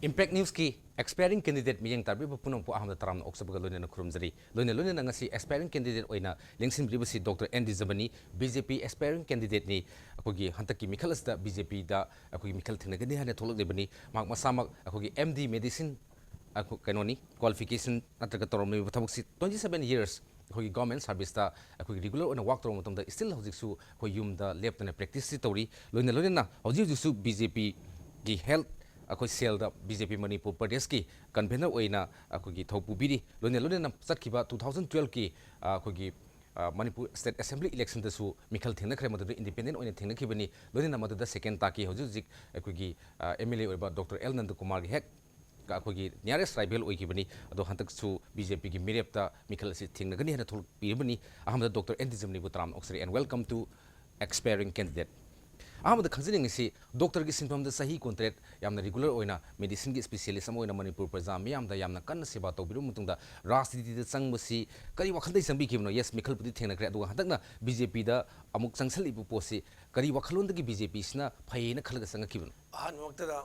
Impact News ki aspiring candidate miyang tarbi punong po aham na taram na oksabaga loina na kurumzari. Loina na nga si aspiring candidate oina lingsin briba si Dr. Andy Zabani BJP aspiring candidate ni akogi hantaki Mikhalas da BJP da akogi Mikhal thinagani hane tholok debani mak masamak akogi MD medicine ako kanoni qualification natraga toromni thabak si 27 years akogi government service da akogi regular ona work torom matamda still hojiksu ko yum da left na practice si tori loina na hojiksu BJP gi health अखोई cell दा BJP Manipur प्रदेश की convener ओइना अखोगी थौपुबिरी लोने चटखिबा 2012 की अखोगी Manipur state assembly election दसु मिखल थेंगनखरे मदु independent ओइना थेंगनखिबनी लोने मदु second ताकी हजिक अखोगी MLA ओइबा doctor L Nand Kumar की हेक अखोगी nearest rival ओइखिबनी अदो हंतकसु बीजेपी की मिरेपता मिखल से थेंगनगनी हना थोलपिबनी अहमद डॉक्टर एंडिजमनी बुतराम ऑक्सरी and welcome to aspiring candidate Ahmed खंजनिंग से डॉक्टर की सिंफम सही कॉन्ट्रैक्ट यामना रेगुलर ओइना मेडिसिन की स्पेशलिस्ट ओइना मणिपुर प्रजा मियामदा यामना कन्न सेवा तौबिरु मुतुंगदा राजनीति चंगबसी करी वखलदै संबिखिबनो यस मिखलपुदी थेंगनखरे अदुगा हदकना बीजेपी दा अमुक चंगसलिबु पोसी करी वखलोंदगी बीजेपी सिना फैना खलगा संगखिबनो अहन वक्तदा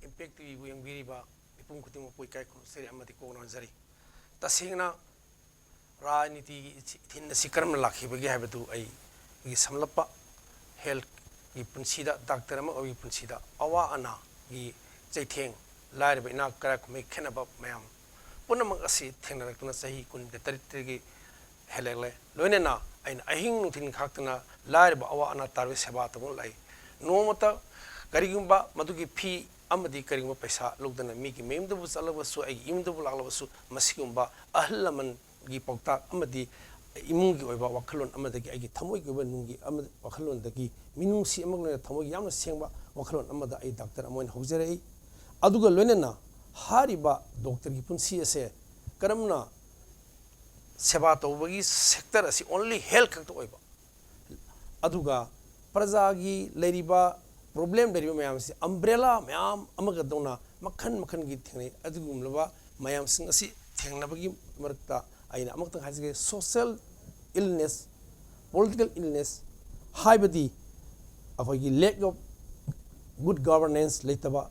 इम्पैक्ट टीवी यंगबिरिबा इपुंग खुतिमो पोइकाय खुसेरि अमदि कोगनजरी तसेंगना राजनीति थिन सिकरम लाखिबगे हाबदु आई समलप्पा हेल्थ की पुंसीदा डॉक्टर अमा ओगी पुंसीदा अवा अना की चैथेंग लाइरबा इना करा कुमे खेनबा मयाम पुनमक असि थेंगनरक्तना सही कुन तरितगी हेलेले लोइनेना आइन अहिंग नुथिन खाक्तना लाइरबा अवा अना तारवे सेवा तबो लाई नोमता करिगुंबा मदुगी फी अमदी करिगुंबा पैसा लोगदना मीगी मेमदबु चलबसु आई इमदबु लागलबसु मसिगुंबा अहलमन गी पौता अमदी इमुंगी ओइबा वखलोन अमदगी आगी थमोइगी ओइबा नुंगी अमद वखलोनदगी मिनुंसी अमगलोन थमोइगी यामना सेंबा वखलोन अमदा आई डॉक्टर अमोइन हौजरई अदुगा लोइनेना हारिबा डॉक्टर की पुंसी असे करमना सेवा तौबगी सेक्टर असी ओनली हेल्थ खक्त ओइबा अदुगा प्रजागी लेरिबा प्रॉब्लम लेरिबा मयाम से अम्ब्रेला मयाम अमगा दोना मखन मखन गी थेंगनै अदुगुमलबा मयाम सिंग असी थेंगनबगी मरक्ता आइना अमक्तंग हाजिगे सोशल इलनेस पॉलिटिकल इलनेस हाइबदी अखोगी लैक ऑफ गुड गवर्नेंस लेतबा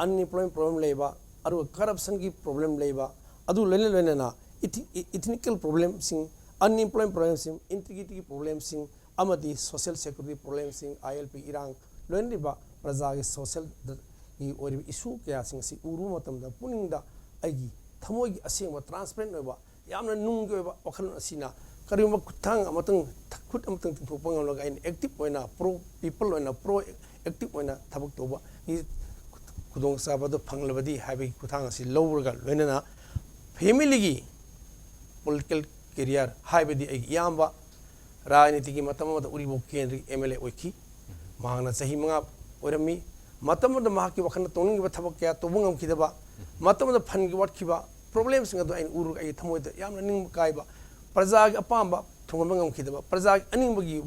अनएम्प्लॉयमेंट प्रॉब्लम लेबा अरु करप्शन की प्रॉब्लम लेबा अदु लेना इथनिकल प्रॉब्लम सिंग अनएम्प्लॉयमेंट प्रॉब्लम सिंग इंटीग्रिटी की प्रॉब्लम सिंग अमदी सोशल सिक्योरिटी प्रॉब्लम सिंग आईएलपी इरांग लोइनरिबा प्रजा के सोशल की ओरिबा इशू क्या सिंग सि उरु मतमदा पुनिंगदा आइगी थमोगी असेंग ट्रांसपेरेंट ओइबा यामना नुंगी ओइबा वखलोन असिना करिबा खुथांग अमतंग खुद अमतंग तिंथोपा ngam इन एक्टिव ओइना प्रो पीपल ओइना प्रो एक्टिव ओइना थबक तोबा इ खुदोंग साबदो फंगलबदी हाबी खुथांग असि लौरगा लोइना फैमिली की पॉलिटिकल करियर हाबदी यामबा राजनीति की मतमद उरिबो केंद्र एमएलए ओइखी मांगना सही मंगा ओरमी मतमद माकी वखन तोनिंग थबक क्या तोबंगम खिदबा मतमद फन की वटखिबा प्रॉब्लम सिंग अदो आइन उरु आई थमोइद यामना निंग काइबा प्रजा की अपांबा थोंगमंगम खिदबा प्रजा अनिंगबगी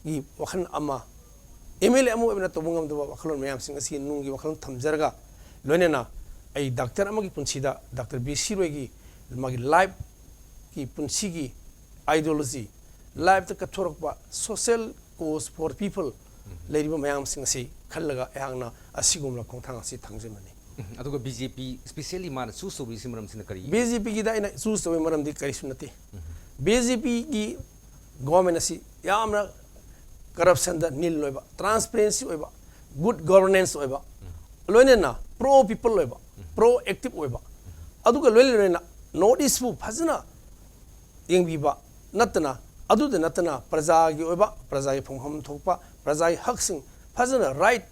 की वखन अमा एमएलए अमो एबना तोबंगम दबा वखलोन मयाम सिंग असि नुंगी वखलोन थमजरगा लोनेना आई डॉक्टर अमगी पुंसीदा डॉक्टर बीसी रोगी मागी लाइफ की पुंसी की आइडियोलॉजी लाइफ तक कथोरकबा सोशल कोज फॉर पीपल लेरिबा मयाम सिंग असि खल्लगा यागना असिगुमला खोंथांग असि थांजमनी अदुगा बीजेपी स्पेशली मान चूज तौबि सिमरम सिन करी बीजेपी की दाइना चूज तौबि मरम दि करी सुनते बीजेपी की गवर्नमेंट असि यामना करप्शन द नील लोइबा ट्रांसपेरेंसी ओइबा गुड गवर्नेंस ओइबा लोइनेना प्रो पीपल ओइबा प्रो एक्टिव ओइबा अदुगा लोइलेना नॉर्थ ईस्ट बु फजना यंगबिबा नतना अदुद नतना प्रजा की ओइबा प्रजा की फंगहम थोकपा प्रजा की हकसिंग फजना राइट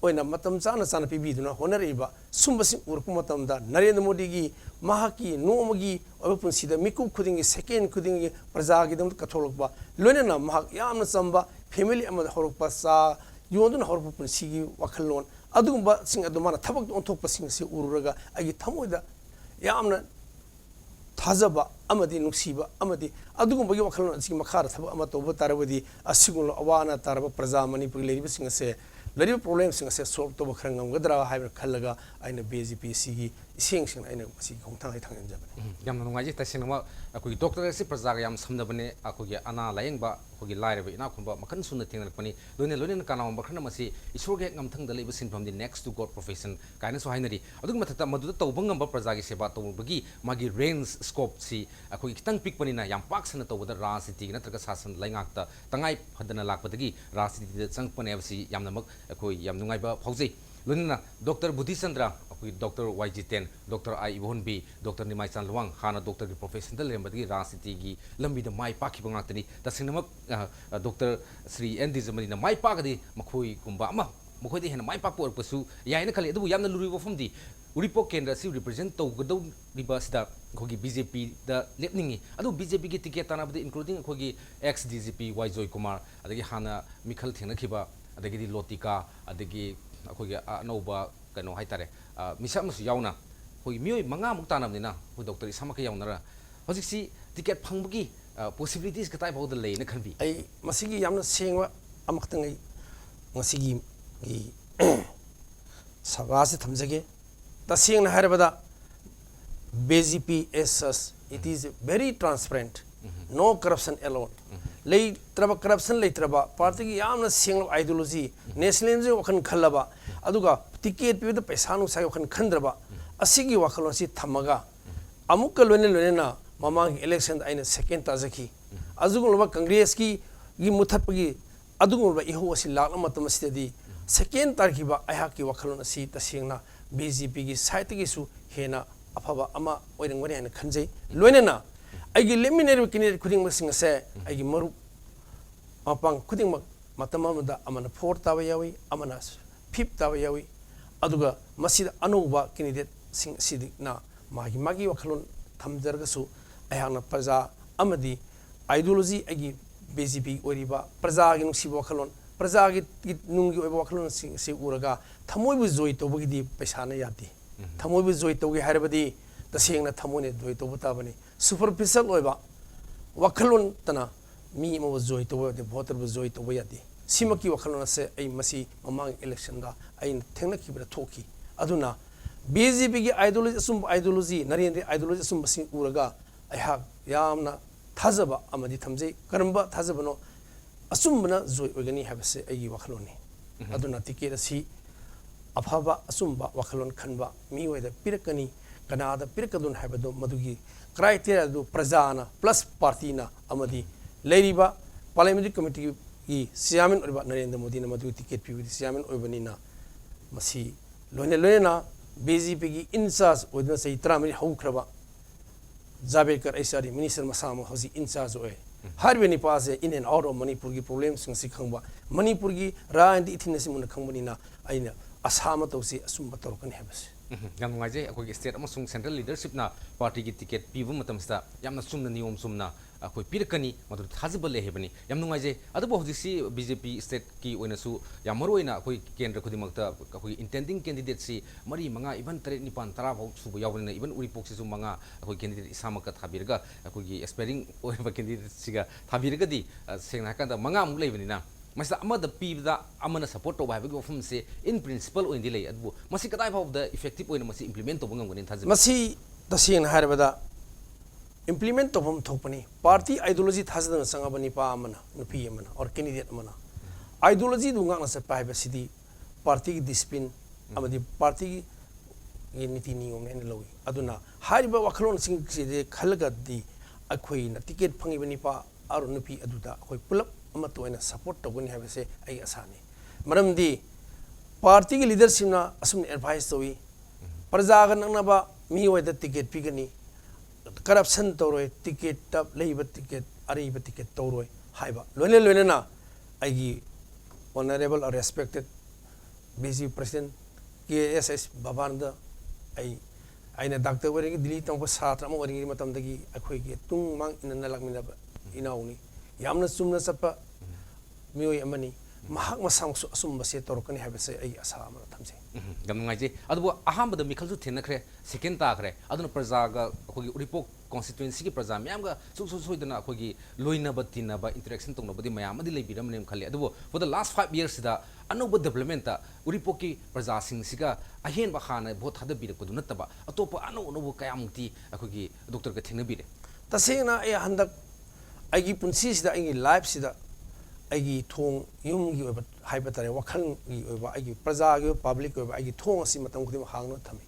ओइना मतम चाना चाना पिबिदुना होनरिबा सुंबसिंग उरकु मतमदा नरेंद्र मोदी की महाकी नोमगी ओबा पुंसीदा मिकु खुदिंगी सेकेंड खुदिंगी प्रजा की दम कथोलकबा लोनेना महाक यामना चंबा फैमिली अमद हरकपा सा योंदुन हरकपा पुंसीगी वखलोन अदुगुंबा सिंग अदुमाना थबक ओंथोकपा सिंग से उरुरगा आगी थमोइदा यामना थाजबा अमदी नुक्सीबा अमदी अदुगुंबगी वखलोन असि मखार थबक अमा तोबा तारबदी असिगुन अवाना तारबा प्रजा मणिपुर लेरिबा सिंग से ꯂꯩꯔꯤꯕ ꯄ꯭ꯔꯣꯕ꯭ꯂꯦꯝꯁꯤꯡ ꯑꯁꯦ ꯁꯣꯜꯕ ꯇꯧꯕ ꯈꯔ ꯉꯝꯒꯗ꯭ꯔꯥ ꯍꯥꯏꯕ ꯈꯜꯂꯒ ꯑꯩꯅ BJP ꯁꯤꯒꯤ ꯏꯁꯤꯡꯁꯤꯡ ꯑꯩꯅ ꯃꯁꯤꯒꯤ ꯈꯣꯡꯊꯥꯡ ꯑꯩ ꯊꯥꯡꯖꯤꯟꯖꯕꯅꯤ ꯌꯥꯝꯅ ꯅꯨꯡꯉꯥꯏꯖꯩ ꯇꯁꯦꯡꯅꯃꯛ ꯑꯩꯈꯣꯏꯒꯤ ꯗꯣꯛꯇꯔ ꯑꯁꯤ ꯄ꯭ꯔꯖꯥꯒ ꯌꯥꯝ ꯁꯝꯅꯕꯅꯦ ꯑꯩꯈꯣꯏꯒꯤ ꯑꯅꯥ ꯂꯥꯌꯦꯡꯕ ꯑꯩꯈꯣꯏꯒꯤ ꯂꯥꯏꯔꯕ ꯏꯅꯥꯛ ꯈꯨꯟꯕ ꯃꯈꯜ ꯁꯨꯅ ꯊꯦꯡꯅꯔꯛꯄꯅꯤ ꯂꯣꯏꯅ ꯀꯅꯥꯒꯨꯝꯕ ꯈꯔꯅ ꯃꯁꯤ ꯏꯁꯣꯔꯒꯤ ꯍꯦꯛ ꯉꯝꯊꯪꯗ ꯂꯩꯕ ꯁꯤꯟꯐꯝꯗꯤ ꯅꯦꯛꯁ ꯇꯨ ꯒꯣꯗ ꯄ꯭ꯔꯣꯐꯦꯁꯟ ꯀꯥꯏꯅꯁꯨ ꯍꯥꯏꯅꯔꯤ ꯑꯗꯨꯒꯤ ꯃꯊꯛꯇ ꯃꯗꯨꯗ ꯇꯧꯕ ꯉꯝꯕ ꯄ꯭ꯔꯖꯥꯒꯤ ꯁꯦꯕꯥ ꯇꯧꯕꯒꯤ ꯃꯥꯒꯤ ꯔꯦꯟꯖ ꯁ꯭ꯀꯣꯞꯁꯤ ꯑꯩꯈꯣꯏꯒꯤ ꯈꯤꯇꯪ ꯄꯤꯛꯄꯅꯤꯅ ꯌꯥꯝ ꯄꯥꯛ ꯁꯟꯅ ꯇꯧꯕꯗ ꯔꯥꯖꯅꯤꯇꯤꯒꯤ ꯅꯠꯇ꯭ꯔꯒ ꯁꯥꯁꯟ ꯂꯩꯉꯥꯛꯇ ꯇꯉꯥꯏ ꯐꯗꯅ ꯂꯥꯛꯄꯗꯒꯤ ꯔꯥꯖꯅꯤꯇꯤꯗ ꯆꯪꯉꯛꯄꯅꯦ ꯍꯥꯏꯕꯁꯤ ꯌꯥꯝꯅꯃꯛ ꯑꯩꯈꯣꯏ ꯌꯥꯝ ꯅꯨꯡꯉꯥꯏꯕ ꯐꯥꯎꯖꯩ ꯂꯣꯏꯅꯅ ꯗꯣꯛꯇꯔ ꯕꯨꯙꯤꯆꯟꯗ꯭ꯔ ꯑꯩꯈꯣꯏ doctor YG10 doctor I Ibohanbi doctor Nimai ꯆꯥꯟꯂꯋꯥꯡ ꯍꯥꯟꯅ ꯗꯣꯛꯇꯔꯒꯤ ꯄ꯭ꯔꯣꯐꯦꯁꯟꯗ ꯂꯩꯔꯝꯕꯗꯒꯤ ꯔꯥꯖꯅꯤꯇꯤꯒꯤ ꯂꯝꯕꯤꯗ ꯃꯥꯏ ꯄꯥꯛꯈꯤꯕ ꯉꯥꯛꯇꯅꯤ ꯇꯁꯦꯡꯅꯃꯛ doctor Shri N D Zamani ꯃꯥꯏ ꯄꯥꯛꯑꯒꯗꯤ ꯃꯈꯣꯏꯒꯨꯝꯕ ꯑꯃ ꯃꯈꯣꯏꯗ ꯍꯦꯟꯅ ꯃꯥꯏ ꯄꯥꯛꯄ ꯑꯣꯏꯔꯛꯄꯁꯨ ꯌꯥꯏꯅ ꯈꯜꯂꯤ ꯑꯗꯨꯕꯨ ꯌꯥꯝꯅ ꯂꯨꯔꯤꯕ ꯋꯥꯐꯝꯗꯤ ꯎꯔꯤꯄꯣꯛ ꯀꯦꯟꯗ꯭ꯔ ꯑꯁꯤ ꯔꯤꯄ꯭ꯔꯖꯦꯟ ꯇꯧꯒꯗꯧꯔꯤꯕ ꯑꯁꯤꯗ ꯑꯩꯈꯣꯏꯒꯤ BJPꯗ ꯂꯦꯞꯅꯤꯡꯉꯤ ꯑꯗꯨ BJPꯒꯤ ꯇꯤꯀꯦꯠ ꯇꯥꯟꯅꯕꯗ ꯏꯟꯀ꯭ꯂꯨꯗꯤꯡ ꯑꯩꯈꯣꯏꯒꯤ ex DGP Y Joykumar ꯑꯗꯒꯤ ꯍꯥꯟꯅ ꯃꯤꯈꯜ ꯊꯦꯡꯅꯈꯤꯕ ꯑꯗꯒꯤꯗꯤ ꯂꯣꯇꯤꯀꯥ ꯑꯗꯒꯤ ꯑꯩꯈꯣꯏꯒꯤ ꯑꯅꯧꯕ ꯀꯩꯅꯣ ꯍꯥꯏꯇꯥꯔꯦ ꯃꯤꯁꯛ ꯑꯃꯁꯨ ꯌꯥꯎꯅ ꯑꯩꯈꯣꯏꯒꯤ ꯃꯤꯑꯣꯏ 5ꯃꯨꯛ ꯇꯥꯟꯅꯕꯅꯤꯅ ꯑꯩꯈꯣꯏ ꯗꯣꯛꯇꯔ ꯏꯁꯥꯃꯛꯀ ꯌꯥꯎꯅꯔ ꯍꯧꯖꯤꯛꯁꯤ ꯇꯤꯀꯦꯠ ꯐꯪꯕꯒꯤ ꯄꯣꯁꯤꯕꯤꯂꯤꯇꯤꯁ ꯀꯗꯥꯏ ꯐꯥꯎꯗ ꯂꯩꯅ ꯈꯟꯕꯤ ꯑꯩ ꯃꯁꯤꯒꯤ ꯌꯥꯝꯅ ꯁꯦꯡꯕ ꯑꯃꯈꯛꯇꯪ ꯑꯩ ꯉꯁꯤꯒꯤ ꯁꯚꯥꯁꯤ ꯊꯝꯖꯒꯦ ꯇꯁꯦꯡꯅ ꯍꯥꯏꯔꯕꯗ BJP as such it is very transparent no corruption alone ꯂꯩꯇ꯭ꯔꯕ corruption ꯂꯩꯇ꯭ꯔꯕ ꯄꯥꯔꯇꯤꯒꯤ ꯌꯥꯝꯅ ꯁꯦꯡꯂꯕ ideology nationalism ꯋꯥꯈꯜ ꯈꯜꯂꯕ ꯑꯗꯨꯒ ꯇꯤꯀꯦꯠ ꯄꯤꯕꯗ ꯄꯩꯁꯥ ꯅꯨꯡꯁꯥꯒꯤ ꯋꯥꯈꯜ ꯈꯟꯗ꯭ꯔꯕ ꯑꯁꯤꯒꯤ ꯋꯥꯈꯜꯂꯣꯟ ꯑꯁꯤ ꯊꯝꯃꯒ ꯑꯃꯨꯛꯀ ꯂꯣꯏꯅꯅ ꯃꯃꯥꯡꯒꯤ ꯏꯂꯦꯛꯁꯟꯗ ꯑꯩꯅ ꯁꯦꯀꯦꯟ ꯇꯥꯖꯈꯤ ꯑꯗꯨꯒꯨꯝꯂꯕ ꯀꯪꯒ꯭ꯔꯦꯁꯀꯤ ꯃꯨꯊꯠꯄꯒꯤ ꯑꯗꯨꯒꯨꯝꯂꯕ ꯏꯍꯧ ꯑꯁꯤ ꯂꯥꯛꯂꯕ ꯃꯇꯝ ꯑꯁꯤꯗꯗꯤ ꯁꯦꯀꯦꯟ ꯇꯥꯈꯤꯕ ꯑꯩꯍꯥꯛꯀꯤ ꯋꯥꯈꯜꯂꯣꯟ ꯑꯁꯤ ꯇꯁꯦꯡꯅ BJPꯒꯤ ꯁꯥꯏꯠꯇꯒꯤꯁꯨ ꯍꯦꯟꯅ ꯑꯐꯕ ꯑꯃ ꯑꯣꯏꯔꯝꯒꯅꯤ ꯍꯥꯏꯅ ꯈꯟꯖꯩ ꯂꯣꯏꯅꯅ ꯑꯩꯒꯤ ꯂꯦꯞꯃꯤꯟꯅꯔꯤꯕ ꯀꯦꯟꯗꯤꯗꯦꯠ ꯈꯨꯗꯤꯡꯃꯛꯁꯤꯡ ꯑꯁꯦ ꯑꯩꯒꯤ ꯃꯔꯨꯞ ꯃꯄꯥꯡ ꯈꯨꯗꯤꯡꯃꯛ ꯃꯇꯝ ꯑꯃꯗ ꯑꯃꯅ 4 ꯇꯥꯕ ꯌꯥꯎꯏ ꯑꯃꯅ 5 ꯇꯥꯕ ꯌꯥꯎꯏ ꯑꯗꯨꯒ ꯃꯁꯤꯗ ꯑꯅꯧꯕ ꯀꯦꯟꯗꯤꯗꯦꯠꯁꯤꯡ ꯑꯁꯤꯅ ꯃꯥꯒꯤ ꯋꯥꯈꯜꯂꯣꯟ ꯊꯝꯖꯔꯒꯁꯨ ꯑꯩꯍꯥꯛꯅ ꯄ꯭ꯔꯖꯥ ꯑꯃꯗꯤ ꯑꯥꯏꯗꯤꯌꯣꯂꯣꯖꯤ ꯑꯩꯒꯤ BJP ꯑꯣꯏꯔꯤꯕ ꯄ꯭ꯔꯖꯥꯒꯤ ꯅꯨꯡꯁꯤꯕ ꯋꯥꯈꯜꯂꯣꯟ ꯄ꯭ꯔꯖꯥꯒꯤ ꯅꯨꯡꯒꯤ ꯑꯣꯏꯕ ꯋꯥꯈꯜꯂꯣꯟꯁꯤꯡ ꯑꯁꯤ ꯎꯔꯒ ꯊꯃꯣꯏꯕꯨ ꯖꯣꯏ ꯇꯧꯕꯒꯤꯗꯤ ꯄꯩꯁꯥꯅ ꯌꯥꯗꯦ ꯊꯃꯣꯏꯕꯨ ꯖꯣꯏ ꯇꯧꯒꯦ ꯍꯥꯏꯔꯕꯗꯤ ꯇꯁꯦꯡꯅ ꯊꯃꯣꯏꯅ ꯖꯣꯏ ꯇꯧꯕ ꯇꯥꯕꯅꯤ ꯁꯨꯄꯔꯐꯤꯁꯤꯌꯦꯜ ꯑꯣꯏꯕ ꯋꯥꯈꯜꯂꯣꯟꯇꯅ ꯃꯤ ꯑꯃꯕꯨ ꯖꯣꯏ ꯇꯧꯕ ꯌꯥꯗꯦ ꯚꯣꯇꯔꯕꯨ ꯖꯣꯏ ꯇꯧꯕ ꯌꯥꯗꯦ ꯁꯤꯃꯛꯀꯤ ꯋꯥꯈꯜꯂꯣꯟ ꯑꯁꯦ ꯑꯩ ꯃꯁꯤ ꯃꯃꯥꯡ ꯏꯂꯦꯛꯁꯟꯗ ꯑꯩꯅ ꯊꯦꯡꯅꯈꯤꯕꯗ ꯊꯣꯛꯈꯤ ꯑꯗꯨꯅ BJPꯒꯤ ꯑꯥꯏꯗꯤꯌꯣꯂꯣꯖꯤ ꯑꯆꯨꯝꯕ ꯑꯥꯏꯗꯤꯌꯣꯂꯣꯖꯤ ꯅꯔꯦꯟद्ꯔꯒꯤ ꯑꯥꯏꯗꯤꯌꯣꯂꯣꯖꯤ ꯑꯆꯨꯝꯕꯁꯤꯡ ꯎꯔꯒ ꯑꯩꯍꯥꯛ ꯌꯥꯝꯅ ꯊꯥꯖꯕ ꯑꯃꯗꯤ ꯊꯝꯖꯩ ꯀꯔꯝꯕ ꯊꯥꯖꯕꯅꯣ ꯑꯆꯨꯝꯕꯅ ꯖꯣꯏ ꯑꯣꯏꯒꯅꯤ ꯍꯥꯏꯕꯁꯦ ꯑꯩꯒꯤ ꯋꯥꯈꯜꯂꯣꯟꯅꯤ ꯑꯗꯨꯅ ꯇꯤꯀꯦꯠ ꯑꯁꯤ ꯑꯐꯕ ꯑꯆꯨꯝꯕ ꯋꯥꯈꯜꯂꯣꯟ ꯈꯟꯕ ꯃꯤꯑꯣꯏꯗ ꯄꯤꯔꯛꯀꯅꯤ ꯀꯅꯥꯗ ꯄꯤꯔꯛꯀꯗꯣꯏꯅꯣ ꯍꯥꯏꯕꯗꯨ ꯃꯗꯨꯒꯤ ꯀ꯭ꯔꯥꯏꯇꯦꯔꯤꯌꯥ ꯑꯗꯨ ꯄ꯭ꯔꯖꯥꯅ ꯄ꯭ꯂꯁ ꯄꯥꯔꯇꯤꯅ ꯑꯃꯗꯤ ꯂꯩꯔꯤꯕ ꯄꯥꯔꯂꯤꯌꯥꯃꯦꯟꯇꯔꯤ ꯀꯃꯤꯇꯤꯒꯤ ꯆꯤꯌꯥꯔꯃꯦꯟ ꯑꯣꯏꯕ ꯅꯔꯦꯟद्ꯔ ꯃꯣꯗꯤꯅ ꯃꯗꯨꯒꯤ ꯇꯤꯀꯦꯠ ꯄꯤꯕꯒꯤ ꯆꯤꯌꯥꯔꯃꯦꯟ ꯑꯣꯏꯕꯅꯤꯅ ꯃꯁꯤ ꯂꯣꯏꯅꯅ BJPꯒꯤ ꯏꯟꯆꯥꯔꯖ ꯑꯣꯏꯗꯨꯅ ꯆꯍꯤ 13 ꯍꯧꯈ꯭ꯔꯕ ꯖꯥꯕꯦꯗꯀꯔ ꯑꯩꯆꯥꯔꯤ ꯃꯤꯅꯤꯁꯇꯔ ꯃꯁꯥꯃꯛ ꯍꯧꯖꯤꯛ ꯏꯟꯆꯥꯔꯖ ꯑꯣꯏ ꯍꯥꯏꯔꯤꯕ ꯅꯤꯄꯥꯁꯦ ꯏꯟ ꯑꯦꯟ ꯑꯥꯎꯠ ꯑꯣꯐ ꯃꯅꯤꯄꯨꯔꯒꯤ ꯄ꯭ꯔꯣꯕ꯭ꯂꯦꯝꯁꯤꯡ ꯑꯁꯤ ꯈꯪꯕ ꯃꯅꯤꯄꯨꯔꯒꯤ ꯔꯥꯖꯅꯤꯇꯤ ꯏꯊꯤꯟ ꯑꯁꯤ ꯃꯨꯟꯅ ꯈꯪꯕꯅꯤꯅ ꯑꯩꯅ ꯑꯁꯥ ꯑꯃ ꯇꯧꯁꯤ ꯑꯆꯨꯝꯕ ꯇꯧꯔꯛꯀꯅꯤ ꯍꯥꯏꯕꯁꯤ ꯌꯥꯝ ꯅꯨꯡꯉꯥꯏꯖꯩ ꯑꯩꯈꯣꯏꯒꯤ ꯁ꯭ꯇꯦꯠ ꯑꯃꯁꯨꯡ ꯁꯦꯟꯇ꯭ꯔꯦꯜ ꯂꯤꯗꯔꯁꯤꯞꯅ ꯄꯥꯔꯇꯤꯒꯤ ꯇꯤꯀꯦꯠ ꯄꯤꯕ ꯃꯇꯝꯁꯤꯗ ꯌꯥꯝꯅ ꯆꯨꯝꯅ ꯅꯤꯌꯣꯝ ꯆꯨꯝꯅ ꯑꯩꯈꯣꯏ ꯄꯤꯔꯛꯀꯅꯤ ꯃꯗꯨ ꯊꯥꯖꯕ ꯂꯩ ꯍꯥꯏꯕꯅꯤ ꯌꯥꯝ ꯅꯨꯡꯉꯥꯏꯖꯩ ꯑꯗꯨꯕꯨ ꯍꯧꯖꯤꯛꯁꯤ BJP ꯁ꯭ꯇꯦꯠꯀꯤ ꯑꯣꯏꯅꯁꯨ ꯌꯥꯝ ꯃꯔꯨꯑꯣꯏꯅ ꯑꯩꯈꯣꯏ ꯀꯦꯟꯗ꯭ꯔ ꯈꯨꯗꯤꯡꯃꯛꯇ ꯑꯩꯈꯣꯏ ꯏꯟꯇꯦꯟꯗꯤꯡ ꯀꯦꯟꯗꯤꯗꯦꯠꯁꯤ 4 5 ꯏꯚꯟ 7 9 10 ꯐꯥꯎ ꯁꯨꯕ ꯌꯥꯎꯕꯅꯤꯅ ꯏꯚꯟ ꯎꯔꯤꯄꯣꯛꯁꯤꯁꯨ 5 ꯑꯩꯈꯣꯏ ꯀꯦꯟꯗꯤꯗꯦꯠ ꯏꯁꯥꯃꯛꯀ ꯊꯥꯕꯤꯔꯒ ꯑꯩꯈꯣꯏꯒꯤ ꯑꯦꯁꯄꯥꯏꯔꯤꯡ ꯑꯣꯏꯔꯤꯕ ꯀꯦꯟꯗꯤꯗꯦꯠꯁꯤꯒ ꯊꯥꯕꯤꯔꯒꯗꯤ ꯁꯦꯡꯅ ꯍꯥꯏꯔꯀꯥꯟꯗ 5ꯃꯨꯛ ꯂꯩꯕꯅꯤꯅ ꯃꯁꯤꯗ ꯑꯃꯗ ꯄꯤꯕꯗ ꯑꯃꯅ ꯁꯄꯣꯔꯠ ꯇꯧꯕ ꯍꯥꯏꯕꯒꯤ ꯋꯥꯐꯝꯁꯦ ꯏꯟ ꯄ꯭ꯔꯤꯟꯁꯤꯄꯜ ꯑꯣꯏꯅꯗꯤ ꯂꯩ ꯑꯗꯨꯕꯨ ꯃꯁꯤ ꯀꯗꯥꯏ ꯐꯥꯎꯕꯗ ꯏꯐꯦꯛꯇꯤꯕ ꯑꯣꯏꯅ ꯃꯁꯤ ꯏꯝꯄ꯭ꯂꯤꯃꯦꯟ ꯇꯧꯕ ꯉꯝꯒꯅꯤ ꯊꯥꯖꯩ ꯃꯁꯤ ꯇꯁꯦꯡꯅ ꯍꯥꯏꯔꯕꯗ implement tofam thokpani party ideology thasdana sangaba nipa amana nupi amana or candidate amana ideology du ngakna se pai basidi party ki discipline amadi party ki niti niyom ne lowi aduna hariba wakhlon sing se khalga di akhoi na ticket phangi bani pa aru nupi aduda akhoi pulap ama to ena support togani habe se ai asani maram di party ki leadership na asum advice towi praja ga nangna ba mi weda ticket pigani corruption tawroi ticket tap leiba ticket ariba ticket tawroi haiba loine na aigi honorable or respected BC president KSS Babananda aina doctor wari Delhi tong satra ma wari matam dagi akhoi gi tung mang inna lakmina inauni yamna sumna sapa mioi amani mahak masang asum base torokani habase ai asa amana thamse gam ngai je adu aham bada mikhal su thin khre second ta khre aduna praja ga khogi uripok constituency ki praja myam ga su soidana khogi loina ba tinna ba interaction tongna badi mayam adi leibiram nem khali adu for the last 5 years da anuba development ta uripok ki praja sing siga ahen ba khana bot hada bi ko nataba atopa anu kayamti khogi doctor ka thingna bi tasena ai handak ai punsi sida ai life sida ai thong yum gi oba haiba tare wakhal gi oba ai praja gi public oba ai thong asi matam kudim hangno thami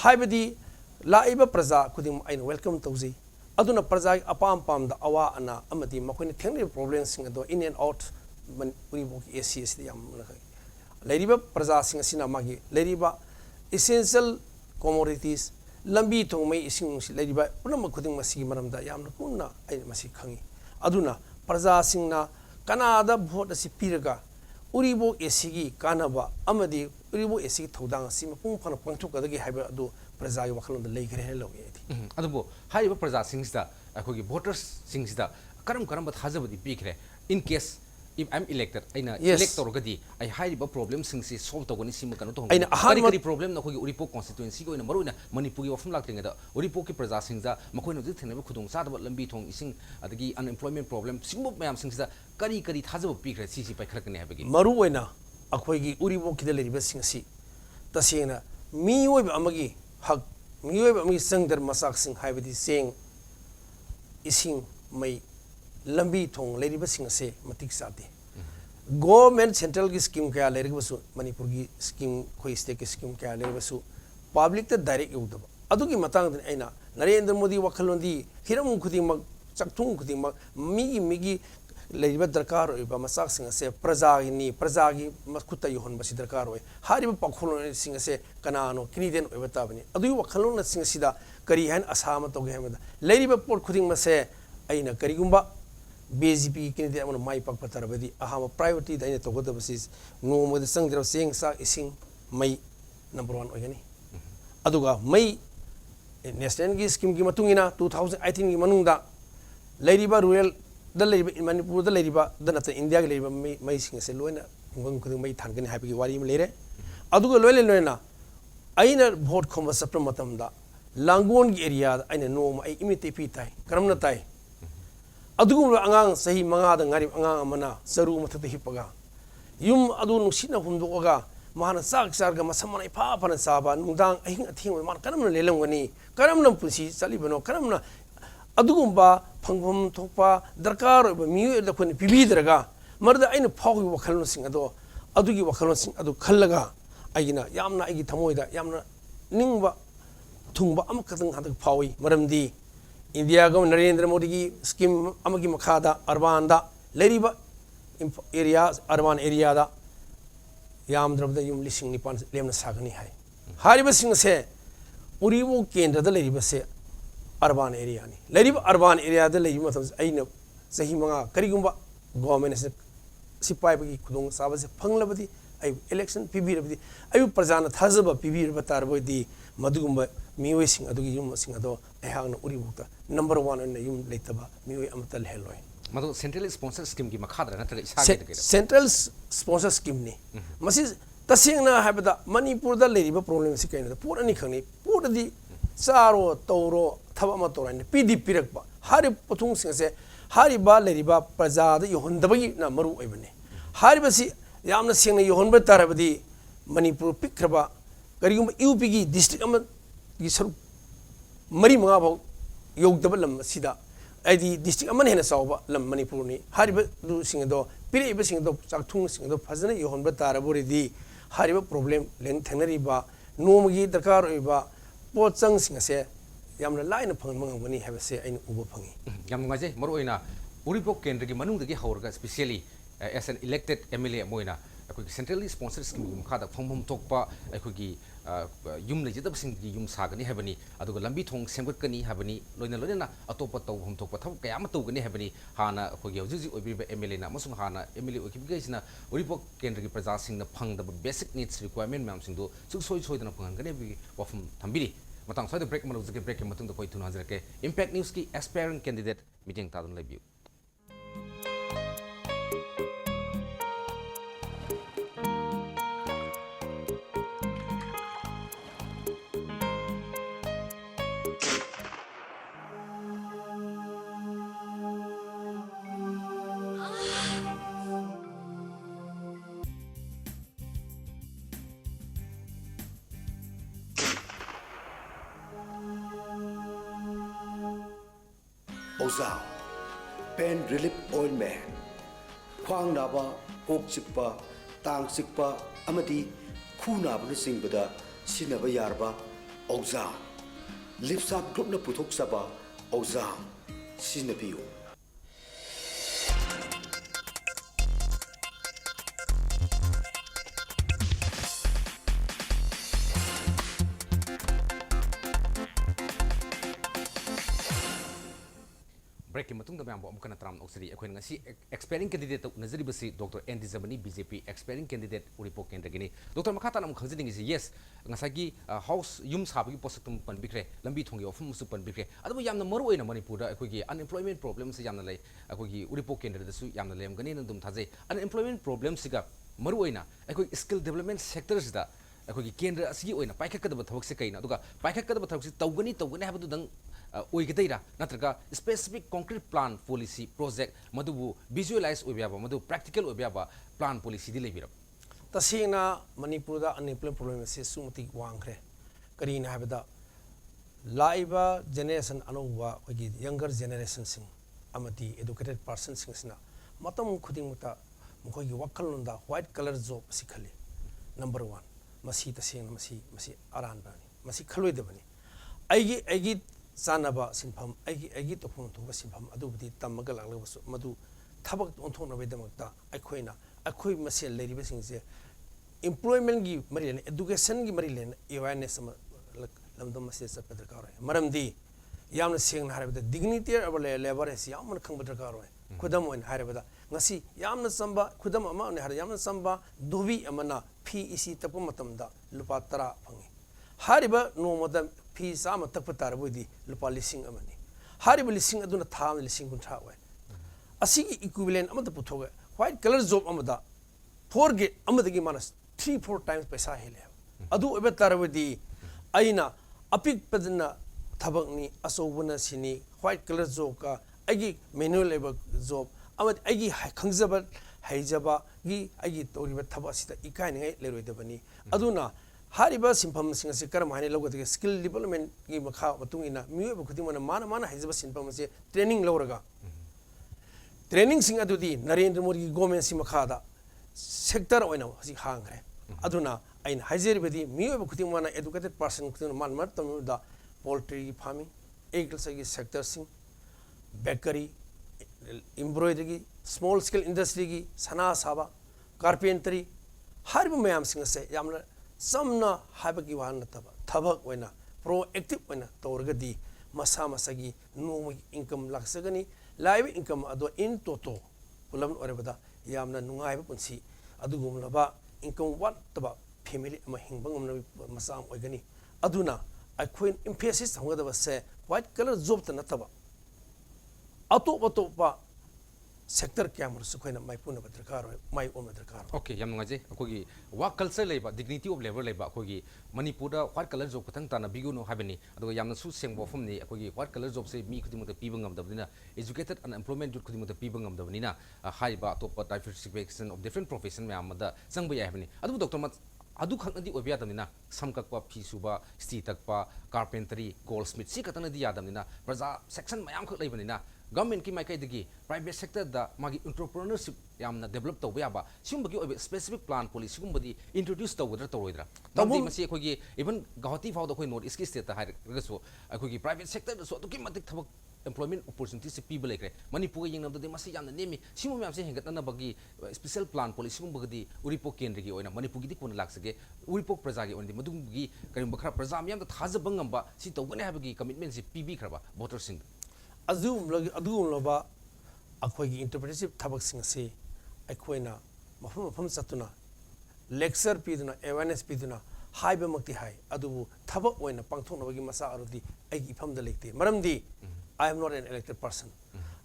haibadi laiba praja kudim ai welcome tauji aduna praja apam pam da awa ana amadi makoini thengri problems sing do in and out man uri bok ACS yam leriba praja sing asina magi leriba essential commodities lambi thong mai ising si leriba punam khuding masi maramda yamna kunna ai masi khangi aduna praja singna kanada vote asi piraga uribo esigi kanaba amadi uribo esigi thodang si mapung phana pangthuk kadagi haiba adu praja gi wakhalon da leigre helo yedi adubo haiba praja singsta akhogi voters singsta karam ba thajabadi pikre in case if I'm elected aina elector gadi ai haiba problem singsi solve togoni sim kanu to kari problem na khogi uripo constituency ko ina maruina manipuri ofum lakting da uripo ki praja singja makoina ju theneba khudung sa da lambi thong ising adagi unemployment problem singbo mayam singsa kari thajab pikre sisi pai kharakne habagi maru oina akhoigi uripo ki da leriba singsi tasena mi oiba amagi hak mi oiba amagi sangdar masak sing haibadi seng ising mai lambi thong leriba singase matik sate government central ki scheme kaya leriba su manipur ki scheme khoi state ki scheme kaya leriba su public ta direct yudaba adugi matang den aina narendra modi wakhalondi hiram khuding mak chakthung khuding mak migi leriba darkar oiba masak singase praja gi makhuta yohon basi darkar oi hariba pakholon singase kanano kiniden oiba tabani adui wakhalon singasida kari han asama toge hamada leriba port khuding mase aina karigumba BJP kinide amana mai pak patarabadi ahama priority da ina togoda basis no mo de sangdra seng sa ising mai number 1 ogani aduga mai national gi scheme gi matungina 2018 gi manungda leriba rural da leriba manipur da leriba da nata india gi leriba mai sing se loina ngong khudung mai thangani habi gi wari ma lere aduga loina aina vote khomba sapra matamda langon gi area aina no ma ai imite pi tai karamna tai adugum angang sahi manga da ngari angang amana saru mathata hipaga yum adu nusina humdoga mahana sak sarga masamana ipa pana saba nungdang ahing athing man karamna lelongani karamna pusi salibano karamna adugum ba phangpham thokpa darkar ba mi da khoni pibidraga marda aina phawgi wakhalno sing ado adugi wakhalno sing adu khallaga aigina yamna aigi thamoida yamna ningba thungba amakadang hadak phawi maramdi India government Narendra Modi ki scheme amagi makhada urban da leriba area urban area da yam drabda yum lising ni pan lemna sagani hai hariba sing se uribo kendra da leriba se urban area ni leriba urban area da leriba matam aina sahi manga karigumba government se sipai bagi khudung saba se phanglabadi ai election pibirabadi ayu prajana thazaba pibirba tarbodi madugumba mioi sing adugi yum sing ado ehangna uribukta number 1 in yum leitaba mioi amatal heloi madu central sponsor scheme gi makhadra natraga isage de central sponsor scheme ni masi tasingna habada manipur da leriba problem si kaina pura ni khani pura di saro toro thaba ma torani pidi pirakba hari pothung sing se hari ba leriba praja da yohondabagi na maru oibane hari basi yamna singna yohonba tarabadi manipur pikraba karigum UP gi district ama gi saru mari manga ba yogdaba lam sida aidi district ama hena sawba lam manipur ni hariba du singdo pire iba singdo chakthung singdo phajana yohonba tarabori di hariba problem leng thenari ba nomgi darkar oiba pochang singase yamna laina phang mangani habase aina uba phangi yam ngaje maroina uripok kendra gi manung dagi haurga specially as an elected MLA moina akoi centrally sponsored scheme khada phangmom tokpa akoi yum lejidab sing gi yum sagani habani aduga lambi thong semgat kani habani loina atopa taw hom tokpa thab kaya ma tugani habani hana akoi gi hoji oibi MLA na masung hana MLA okibi gaisina uripok kendra gi praja sing na phangdaba basic needs requirement mam sing do soi dana phangani bi wafum thambiri matang soida break manu jike break matung da koi tuna jarake impact news ki aspiring candidate meeting tadun lebiu Oza Pain Relief Ointment Khwang naba kok chikpa tang chikpa amadi khu naba na singbada sinaba yarba Oza Lipsap group na puthok saba Oza sinabiyo break matung da bayam bo amkana tram oxiri ekhoin ngasi expiring candidate nazari basi Dr. Andy Zamani BJP expiring candidate uripo kendra gini Dr. Makhata nam khangjini is yes ngasagi house yum sabagi posatum pan bikre lambi thongi ofum su pan bikre adu yamna maru oina manipur da ekhogi unemployment problems yamna lei ekhogi uripo kendra da su yamna lem gani nandum thaje unemployment problems siga maru oina ekhoi skill development sectors da ekhogi kendra asigi oina paikakadaba thawak se kaina aduga paikakadaba thawak se tawgani habadu dang oigadaira natraga specific concrete plan policy project madubu visualize oibyaba madu practical oibyaba plan policy di lebira tasina manipur da unemployment problem se sumati wangre karina habada laiba generation anuwa ogi younger generation sing amati educated person sing sina matam khuding muta mukhogi wakal nunda white color job sikhali number 1 masi tasina masi aran bani masi khaloi debani aigi sanaba sinpham aigi topum thuba sinpham adubudi tamaga laglabasu madu thabak onthona bedamakta akhoi masel leriba singse employment gi mari len education gi mari len awareness lamdam masel sa pedrakar maramdi yamna sengna harabada dignity of labor is yamna khang pedrakar khudam on harabada ngasi yamna samba khudam ama on har yamna samba dubi amana PEC tapum matamda lupa tara phangi hariba no modam fi sama takpa tarabudi lupa lising amani hariba lising aduna tham lising kuntra wa asigi equivalent amada puthoga white color job amada 4 ge amada gi manas 3-4 times paisa hele adu ebe tarabudi aina apik padna thabakni asobuna sini white color job ka agi manual labor job amad agi khangzaba haijaba gi agi toriba thaba sita ikaini ngai leroidabani aduna hariba sinpham sing se karam hani logode skill development gi makha matungina miwe khudimana mana haijaba sinpham se training loraga training sing adudi Narendra Modi government si makha da sector oina hasi hangre aduna ain haijeri miwe khudimana educated person khudimana man tamu da poultry farming agriculture sector sing bakery embroidery small scale industry gi sana saba carpentry hariba mayam sing se yamna samna habagi wan taba thabak oina proactive oina torgadi masa masagi no income laksagani live income ado in toto ulam orebada yamna nungai punsi adugumlaba income wat taba family ama hingbang masam oigani aduna akhoi emphasis hangada se white color job ta nataba atop sector kya mur su khoina mai puna badrakar mai om badrakar okay yam ngaje akogi work culture leba dignity of labor leba akogi manipur da white color job khotang tana biguno habeni ado yamna su sengbo fom ni akogi white color job se mi khudimota pibangam dabdina educated unemployment youth khudimota pibangam dabnina haiba top diversification of different profession me amada sangba ya habeni adu doctor mat adu khangdi obya damina samkakpa phisuba sti takpa carpentry goldsmith si katana di yadamina praja section mayam khak leibanina government ki maikai digi private sector da magi entrepreneurship yamna develop to ba simbagi obe specific plan policy gumbadi introduce to whether to roidra tamdi masi akogi even gauhati fawda khoi north east state ha gaso akogi private sector so to ki matik thabak employment opportunity se people like manipur yeng namda de masi yamna nemi simu myam se hengat na bagi special plan policy gumbadi uripo kendra gi oina manipur gi dikon laksage uripo praja gi ondi madungi karim bakhra praja myam da thaja bangamba si to gane habagi commitment se pb khraba voter sing adum loba akhoi interpretive thabak sing se akhoi mafam satuna lecture piduna awareness piduna haiba makti hai adu thabak oina pangthok nabagi masa arudi ai ifam da lekte maramdi I am not an elected person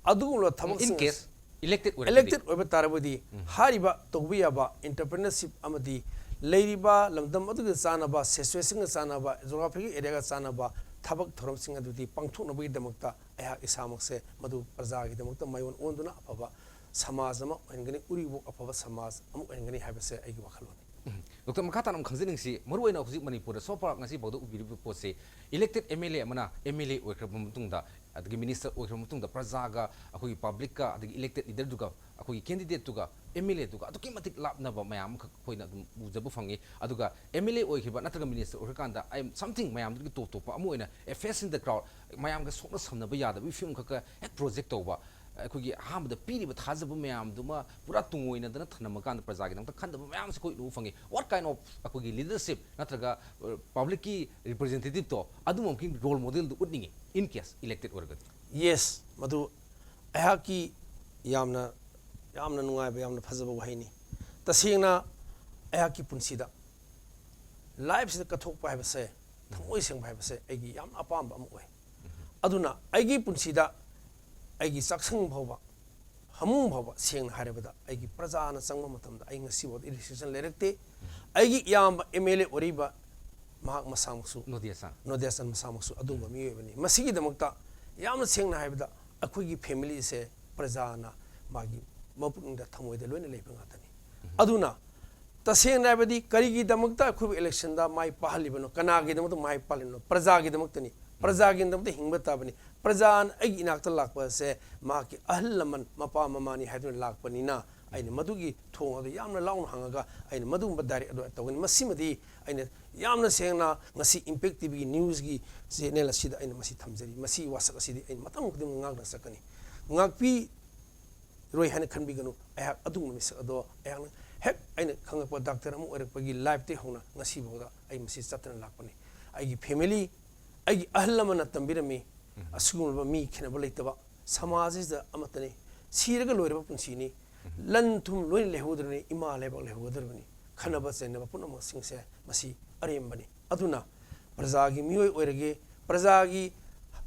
adum lo thabak in case elected oba tarabudi hariba togbiya entrepreneurship amadi leiriba lamdam adu sanaba situation sanaba geographic area ga sanaba thabak thorom sing adudi pangthok nabagi damakta ayha isamak se madu praja gi damakta mayon onduna afaba samaj ama engani uribo afaba samaj am engani habase ai gi wakhaloni Dr. Makata nam khangzing si maruina hujik Manipur so far ngasi bawdo ubiri pose elected MLA amana MLA oikrab mutungda adgi minister oikrab mutungda prajaga akoi public ka adgi elected leader duga akoi candidate tuga MLA tuga aduki matik lapnaba mayam khoina dum bujabu fangi aduga MLA oikhiba natraga minister oikanda I am something mayam dugi to pa amoina a face in the crowd mayam ga sokna samnaba yada bi film ka project tawba ꯑꯩꯈꯣꯏꯒꯤ ꯑꯍꯥꯟꯕꯗ ꯄꯤꯔꯤꯕ ꯊꯥꯖꯕ ꯃꯌꯥꯝꯗꯨꯃ ꯄꯨꯔꯥ ꯇꯨꯡꯑꯣꯏꯅꯗꯅ ꯊꯅꯝꯃꯀꯥꯟꯗ ꯄ꯭ꯔꯖꯥꯒꯤꯗꯃꯛꯇ ꯈꯟꯗꯕ ꯃꯌꯥꯝꯁꯦ ꯑꯩꯈꯣꯏ ꯎꯕ ꯐꯪꯉꯤ ꯋꯥꯠ kind of ꯑꯩꯈꯣꯏꯒꯤ ꯂꯤꯗꯔꯁꯤꯞ ꯅꯠꯇ꯭ꯔꯒ ꯄꯕ꯭ꯂꯤꯛꯀꯤ ꯔꯤꯄ꯭ꯔꯖꯦꯟꯇꯦꯇꯤꯞꯇꯣ ꯑꯗꯨꯃꯛꯀꯤ ꯔꯣꯜ ꯃꯣꯗꯦꯜꯗꯨ ꯎꯠꯅꯤꯡꯉꯤ ꯏꯟ ꯀꯦꯁ ꯏꯂꯦꯛꯇꯦꯗ ꯑꯣꯏꯔꯒꯗꯤ ꯌꯦꯁ ꯃꯗꯨ ꯑꯩꯍꯥꯛꯀꯤ ꯌꯥꯝꯅ ꯅꯨꯡꯉꯥꯏꯕ ꯌꯥꯝꯅ ꯐꯖꯕ ꯋꯥꯍꯩꯅꯤ ꯇꯁꯦꯡꯅ ꯑꯩꯍꯥꯛꯀꯤ ꯄꯨꯟꯁꯤꯗ ꯂꯥꯏꯐꯁꯤꯗ ꯀꯠꯊꯣꯛꯄ ꯍꯥꯏꯕꯁꯦ ꯊꯃꯣꯏ ꯁꯦꯡꯕ ꯍꯥꯏꯕꯁꯦ ꯑꯩꯒꯤ ꯌꯥꯝꯅ ꯑꯄꯥꯝꯕ ꯑꯃ ꯑꯣꯏ ꯑꯗꯨꯅ ꯑꯩꯒꯤ ꯄꯨꯟꯁꯤꯗ ꯑꯩꯒꯤ ꯆꯥꯛꯁꯪ ꯐꯥꯎꯕ ꯍꯃꯨꯡ ꯐꯥꯎꯕ ꯁꯦꯡꯅ ꯍꯥꯏꯔꯕꯗ ꯑꯩꯒꯤ ꯄ꯭ꯔꯖꯥꯅ ꯆꯪꯕ ꯃꯇꯝꯗ ꯑꯩ ꯉꯁꯤꯐꯥꯎꯗ ꯏꯂꯦꯛꯁꯟ ꯂꯩꯔꯛꯇꯦ ꯑꯩꯒꯤ ꯏꯌꯥꯝꯕ MLA ꯑꯣꯏꯔꯤꯕ ꯃꯍꯥꯛ ꯃꯁꯥꯃꯛꯁꯨ ꯅꯣꯗꯦꯁꯟ ꯃꯁꯥꯃꯛꯁꯨ ꯑꯗꯨꯝꯕ ꯃꯤꯑꯣꯏꯕꯅꯤ ꯃꯁꯤꯒꯤꯗꯃꯛꯇ ꯌꯥꯝꯅ ꯁꯦꯡꯅ ꯍꯥꯏꯕꯗ ꯑꯩꯈꯣꯏꯒꯤ ꯐꯦꯃꯤꯂꯤꯁꯦ ꯄ꯭ꯔꯖꯥꯅ ꯃꯥꯒꯤ ꯃꯄꯨꯛꯅꯤꯡꯗ ꯊꯃꯣꯏꯗ ꯂꯣꯏꯅ ꯂꯩꯕ ꯉꯥꯛꯇꯅꯤ ꯑꯗꯨꯅ ꯇꯁꯦꯡꯅ ꯍꯥꯏꯕꯗꯤ ꯀꯔꯤꯒꯤꯗꯃꯛꯇ ꯑꯩꯈꯣꯏꯕꯨ ꯏꯂꯦꯛꯁꯟꯗ ꯃꯥꯏ ꯄꯥꯛꯍꯜꯂꯤꯕꯅꯣ ꯀꯅꯥꯒꯤꯗꯃꯛꯇ ꯃꯥꯏ ꯄꯥꯛꯍꯜꯂꯤꯕꯅꯣ ꯄ꯭ꯔꯖꯥꯒꯤꯗꯃꯛꯇꯅꯤ ꯄ꯭ꯔꯖꯥꯒꯤꯗꯃꯛꯇ ꯍꯤꯡꯕ ꯇꯥꯕꯅꯤ ꯄ꯭ꯔꯖꯥꯅ ꯑꯩꯒꯤ ꯏꯅꯥꯛꯇ ꯂꯥꯛꯄꯁꯦ ꯃꯍꯥꯛꯀꯤ ꯑꯍꯜ ꯂꯃꯟ ꯃꯄꯥ ꯃꯃꯥꯅꯤ ꯍꯥꯏꯗꯨꯅ ꯂꯥꯛꯄꯅꯤꯅ ꯑꯩꯅ ꯃꯗꯨꯒꯤ ꯊꯣꯡ ꯑꯗꯨ ꯌꯥꯝꯅ ꯂꯥꯎꯅ ꯍꯥꯡꯉꯒ ꯑꯩꯅ ꯃꯗꯨꯒꯨꯝꯕ ꯗꯥꯏꯔꯦꯛ ꯑꯗꯨ ꯇꯧꯒꯅꯤ ꯃꯁꯤꯃꯗꯤ ꯑꯩꯅ ꯌꯥꯝꯅ ꯁꯦꯡꯅ ꯉꯁꯤ ꯏꯝꯄꯦꯛ ꯇꯤꯚꯤꯒꯤ ꯅ꯭ꯌꯨꯁꯒꯤ ꯆꯦꯅꯦꯜ ꯑꯁꯤꯗ ꯑꯩꯅ ꯃꯁꯤ ꯊꯝꯖꯔꯤ ꯃꯁꯤ ꯋꯥꯁꯛ ꯑꯁꯤꯗꯤ ꯑꯩꯅ ꯃꯇꯝ ꯈꯨꯗꯤꯡꯃꯛ ꯉꯥꯛꯅ ꯆꯠꯀꯅꯤ ꯉꯥꯛꯄꯤꯔꯣꯏ ꯍꯥꯏꯅ ꯈꯟꯕꯤꯒꯅꯨ ꯑꯩꯍꯥꯛ ꯑꯗꯨꯒꯨꯝꯕ ꯃꯤꯁꯛ ꯑꯗꯣ ꯑꯩꯍꯥꯛꯅ ꯍꯦꯛ ꯑꯩꯅ ꯈꯪꯉꯛꯄ ꯗꯥꯛꯇꯔ ꯑꯃ ꯑꯣꯏꯔꯛꯄꯒꯤ ꯂꯥꯏꯐꯇꯒꯤ ꯍꯧꯅ ꯉꯁꯤꯐꯥꯎꯗ ꯑꯩ ꯃꯁꯤ ꯆꯠꯇꯅ ꯂꯥꯛꯄꯅꯤ ꯑꯩꯒꯤ ꯐꯦꯃꯤꯂꯤ ꯑꯩꯒꯤ ꯑꯍꯜ ꯂꯃꯟꯅ ꯇꯝꯕꯤꯔꯝꯃꯤ ꯑꯁꯤꯒꯨꯝꯂꯕ ꯃꯤ ꯈꯦꯅꯕ ꯂꯩꯇꯕ ꯁꯃꯥꯖꯁꯤꯗ ꯑꯃꯠꯇꯅꯤ ꯁꯤꯔꯒ ꯂꯣꯏꯔꯕ ꯄꯨꯟꯁꯤꯅꯤ ꯂꯟ ꯊꯨꯝ ꯂꯣꯏꯅ ꯂꯩꯍꯧꯗ꯭ꯔꯕꯅꯤ ꯏꯃꯥ ꯂꯩꯕꯥꯛ ꯂꯩꯍꯧꯒꯗ꯭ꯔꯕꯅꯤ ꯈꯟꯅꯕ ꯆꯩꯅꯕ ꯄꯨꯝꯅꯃꯛꯁꯤꯡꯁꯦ ꯃꯁꯤ ꯑꯔꯦꯝꯕꯅꯤ ꯑꯗꯨꯅ ꯄ꯭ꯔꯖꯥꯒꯤ ꯃꯤꯑꯣꯏ ꯑꯣꯏꯔꯒꯦ ꯄ꯭ꯔꯖꯥꯒꯤ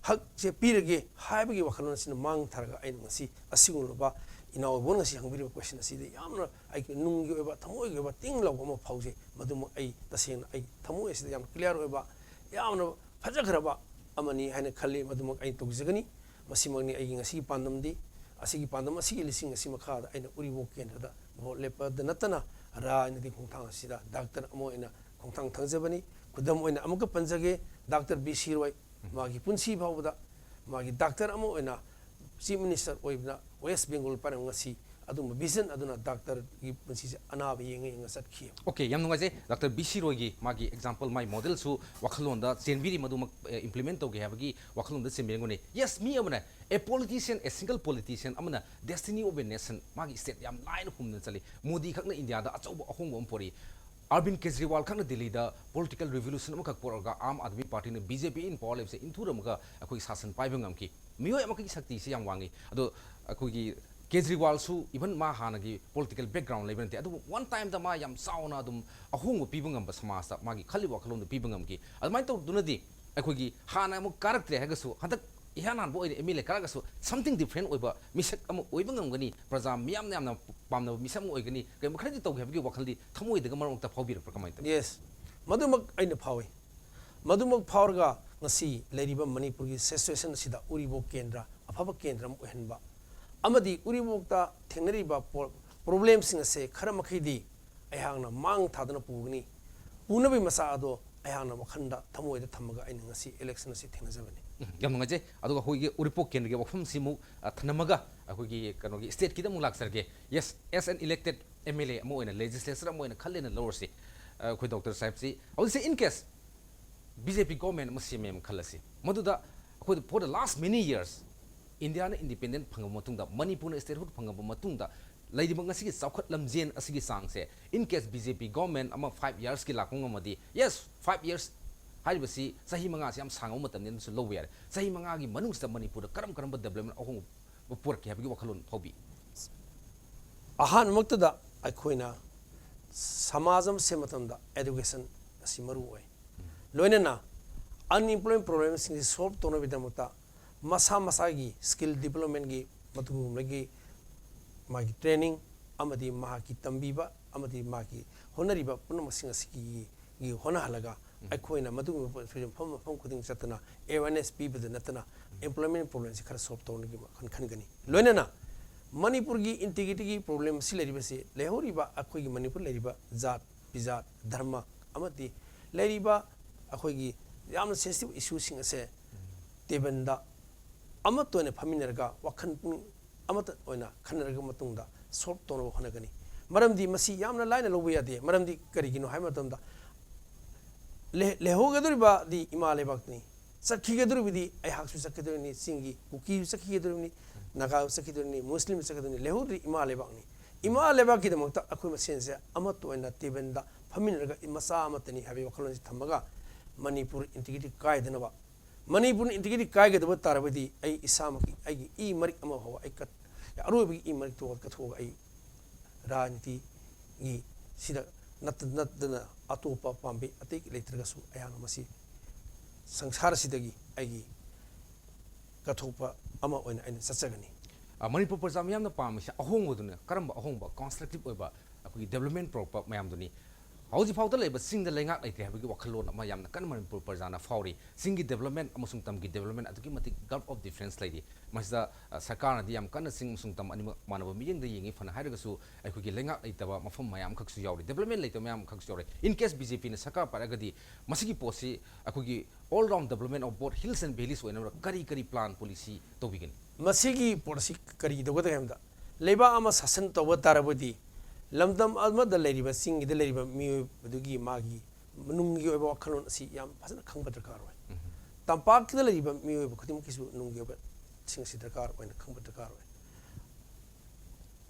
ꯍꯛꯁꯦ ꯄꯤꯔꯒꯦ ꯍꯥꯏꯕꯒꯤ ꯋꯥꯈꯜꯂꯣꯟ ꯑꯁꯤꯅ ꯃꯥꯡ ꯊꯥꯔꯒ ꯑꯩꯅ ꯉꯁꯤ ꯑꯁꯤꯒꯨꯝꯂꯕ ꯏꯅꯥꯎꯕꯣꯟ ꯉꯁꯤ ꯍꯪꯕꯤꯔꯤꯕ ꯀ꯭ꯋꯦꯁꯟ ꯑꯁꯤꯗ ꯌꯥꯝꯅ ꯑꯩꯒꯤ ꯅꯨꯡꯒꯤ ꯑꯣꯏꯕ ꯊꯃꯣꯏꯒꯤ ꯑꯣꯏꯕ ꯇꯤꯡ ꯂꯥꯎꯕ ꯑꯃ ꯐꯥꯎꯖꯩ ꯃꯗꯨꯃꯛ ꯑꯩ ꯇꯁꯦꯡꯅ ꯑꯩ ꯊꯃꯣꯏ ꯑꯁꯤꯗ ꯌꯥꯝꯅ ꯀ꯭ꯂꯤꯌꯥꯔ ꯑꯣꯏꯕ ꯌꯥꯝꯅ ꯐꯖꯈ꯭ꯔꯕ ꯑꯃꯅꯤ ꯍꯥꯏꯅ ꯈꯜꯂꯤ ꯃꯗꯨꯃꯛ ꯑꯩ ꯇꯧꯖꯒꯅꯤ ꯃꯁꯤꯃꯛꯅꯤ ꯑꯩꯒꯤ ꯉꯁꯤꯒꯤ ꯄꯥꯟꯗꯝꯗꯤ ꯑꯁꯤꯒꯤ ꯄꯥꯟꯗꯝ ꯑꯁꯤꯒꯤ ꯂꯤꯁꯤꯡ ꯑꯁꯤ ꯃꯈꯥꯗ ꯑꯩꯅ ꯎꯔꯤꯄꯣꯛ ꯀꯦꯟꯗ꯭ꯔꯗ ꯚꯣꯠ ꯂꯦꯞꯄꯗ ꯅꯠꯇꯅ ꯔꯥꯖꯅꯤꯇꯤ ꯈꯣꯡꯊꯥꯡ ꯑꯁꯤꯗ ꯗꯥꯛꯇꯔ ꯑꯃ ꯑꯣꯏꯅ ꯈꯣꯡꯊꯥꯡ ꯊꯥꯡꯖꯕꯅꯤ ꯈꯨꯗꯝ ꯑꯣꯏꯅ ꯑꯃꯨꯛꯀ ꯄꯟꯖꯒꯦ ꯗꯥꯛꯇꯔ B.C. ꯔꯣꯏ ꯃꯥꯒꯤ ꯄꯨꯟꯁꯤ ꯐꯥꯎꯕꯗ ꯃꯥꯒꯤ ꯗꯥꯛꯇꯔ ꯑꯃ ꯑꯣꯏꯅ ꯆꯤꯐ ꯃꯤꯅꯤꯁꯇꯔ ꯑꯣꯏꯕꯅ ꯋꯦꯁ ꯕꯦꯡꯒꯣꯜ ꯄꯥꯏꯔꯝ ꯉꯁꯤ ꯑꯗꯨꯝꯕ ꯚꯤꯖꯟ ꯑꯗꯨꯅ ꯗꯥꯛꯇꯔꯒꯤ ꯄꯨꯟꯁꯤꯁꯦ ꯑꯅꯥꯕ ꯌꯦꯡꯉ ꯆꯠꯈꯤ Okay, yam nungajay Dr. B.C. Roygi magi example my model su wakhalonda chenbiri madumak implement toge habagi wakhalonda chembengone yes me amana a politician a single politician amana destiny of a nation magi state yam line humna chali Modi khakna India da achauba ahongba ampori Arvind Kejriwal khakna Delhi da political revolution amakak poraga Aam Aadmi Party na BJP in power se inthuramaga akoi sasan paibangam ki miyoi amakki sakti se yam wangi ado akoi Kejriwal su even ma hanagi political background lebenте adu one time da ma yam sauna dum ahungu pibangam samasa magi khali wakalon du pibangam ki admai to dunadi akhogi hana mu character hagasu hadak ihanan bo ide emile karagasu something different oiba misak am oibangam gani praja miyam yamna pamna misam oigani kai makhadi to habgi wakaldi thamoi daga marong ta phawbir prakamai yes madumak aina phawi madumak phawrga ngasi leiriba manipur gi situation sida uribo kendra afaba kendra mu henba amadi uribokta thengnariba problem sing ase khara makhidi ayhangna mang thadana pugni punabi masa ado ayhangna makhanda thamoida thamaga aina ngasi election ase thengnajabani yam ngaje aduga hoige uripok kendge wakfum simu thanamaga akogi kanogi state kidam laksarge yes as an elected MLA amo ina legislature amo ina khallena lower si khoi Dr. Sahib si I say in case BJP government musimem khallasi maduda khoi for the last many years India na independent phangam matungda Manipur na statehood phangam matungda laidi bang asigi saukhat lamjen asigi sangse in case BJP government ama 5 years ki lakong amadi yes 5 years haibasi sahi manga siam sangam matam nen su lower sahi manga gi manung sta Manipur karam development ahong pur ki habigi wakhalon thobi ahan maktada aikhoina samajam se matamda education asi maru oi loinena unemployment problem sing solve tono bidamuta masa masagi skill development gi matugum lagi magi training amadi mahaki tambiba amadi magi honariba punamasing asiki gi hona halaga aikhoina madugum phom khuding chatana awareness people natana employment problems khara solve tawni gi khan gani loinana manipur gi integrity gi problem si leriba se lehoriba akhoi gi manipur leriba jat pizza dharma amati leriba akhoi yamna sensitive issue sing ase tebanda amato ne phaminarga wakhan pung amata oina khanarga matungda solve tono honagani maramdi masi yamna line lobu yade maramdi karigino hai matamda lehogaduriba di imale bakni sakhigaduribidi ai haksu sakidurni singi kuki sakidurni naga sakidurni muslim sakidurni lehodri imale bakni imale bakki damakta akhoi masense amato oina tebanda phaminarga masa amatani habi wakhalon thamaga manipur integrity kaidanaba manipur integrity kaigadaba tarabadi ai isamaki ai I marik ama ho ai kat arubi I marik to ka thoga ai rajniti gi sida natna atopa pambe atai leitragasu ayang masi sangsara sidagi ai kathopa ama oina ai satsagani manipur prajam yamna pamisa ahonguduna karamba ahongba constructive oiba akui development proper mayamduni hauji fauta leba sing the lenga laite habigi wakhalon ama yamna kan manipur prajana fauri singi development amusung tamgi development atuki mati gulf of difference lady masda sarkar na diam kan sing musung tam ani manaba miyeng de yengi fana hairagasu aikugi lenga laitaba mafam mayam khaksu yauri development laito mayam khaksu yauri in case bjp na sarkar paragadi masigi posi aikugi all round development of both hills and valleys oina kari plan policy tobigin masigi policy kari dogada hamda leba ama sasan toba tarabodi lamdam almada leriba singi de leriba mi dugi magi nungi oba wakhalon si yam phasana khangba darkar oi tampak de leriba mi oba khudim kisu nungi oba sing si darkar oina khangba darkar oi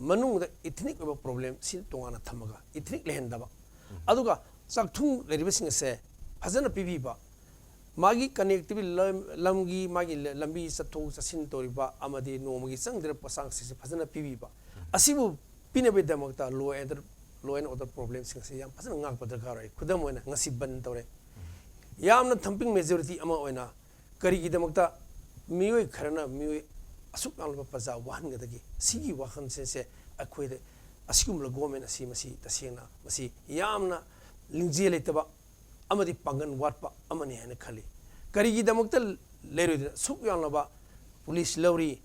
manung da ethnic oba problem sin tongana thamaga ethnic lehendaba aduga sakthung leriba sing se phasana pibiba magi connectivity lamgi magi lambi satho sasin toriba amadi nomagi sangdra pasang si phasana pibiba asibu pinabedamata law and order problems sing yam phasana ngak padakar ai khudam oina ngasi ban tore yamna thumping majority ama oina kari gi damakta mioi kharana mioi asuk alba paza wan gadagi sigi wakhan se akhoi de asigumla government asi masi tasena masi yamna lingje letaba amadi pangan watpa amani hana khali kari gi damakta leru suk yanlaba police lawri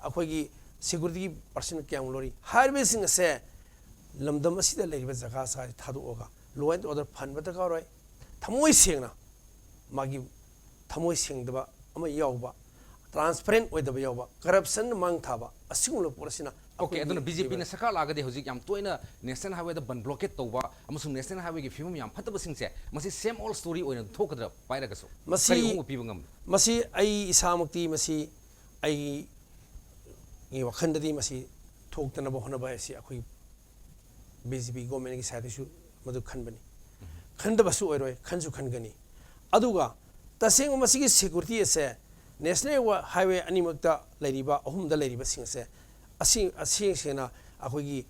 akhoi gi security person kyang lori highway sing se lamdam asida leriba jaga sa thadu oga law and order phan bata ka roi thamoi sengna magi thamoi sengdaba ama yawba transparent oidaba yawba corruption mang thaba asingula porasina okay aduna bjp na sarkar lagade hojik yam toina national highway da ban blockade toba amasung national highway gi film yam phataba singse masi same all story oina thokadra pairagaso masi pibangam masi ai isamukti masi ai ngi wakhandadi masi thokdana ba hona ba si akhoi BJP government gi side su madu khanbani khandaba su oiroi khansu khangani aduga taseng masi gi security ase national highway animakta leriba ahumda leriba singse asi sena akhoi gi